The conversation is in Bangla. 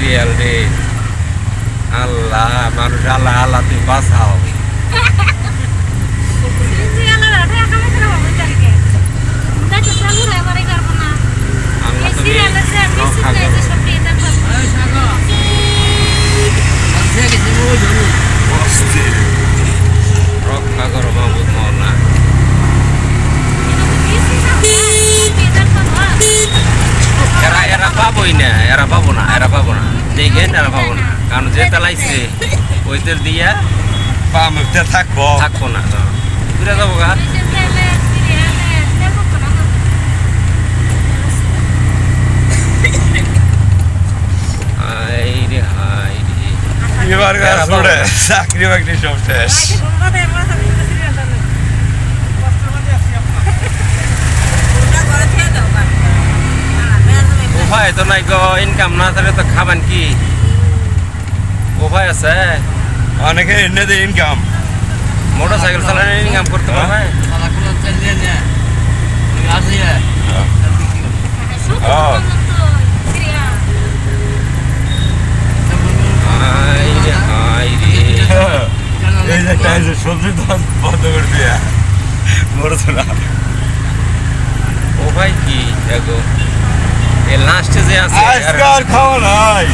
সিরিয়াল রে আল্লাহ মানুষ আল্লাহ আল্লাহ তুই বাঁচাও আল্লাহ তুমি রক্ষা করো রক্ষা করো মাহমুদ মওলা এরা পাবোই না এরা পাবো না দেখেন এরা পাবো না কারণ যে চালাইছে ওই তেল দিয়া থাকবো না ঘুরে যাবো গা চাকরি বাকরি সব শেষ উপায় তো নাই গো ইনকাম না থাকলে তো খাবেন কি উপায় আছে অনেকে এনে দেয় ইনকাম মোটর সাইকেল চালানো ইনকাম করতে পারবে এই যে সবজি দোকান বন্ধ করে দিয়া মরতো না উপায় কি দেখো এই লাস্টে যে আছে আজকাল খাওয়া নাই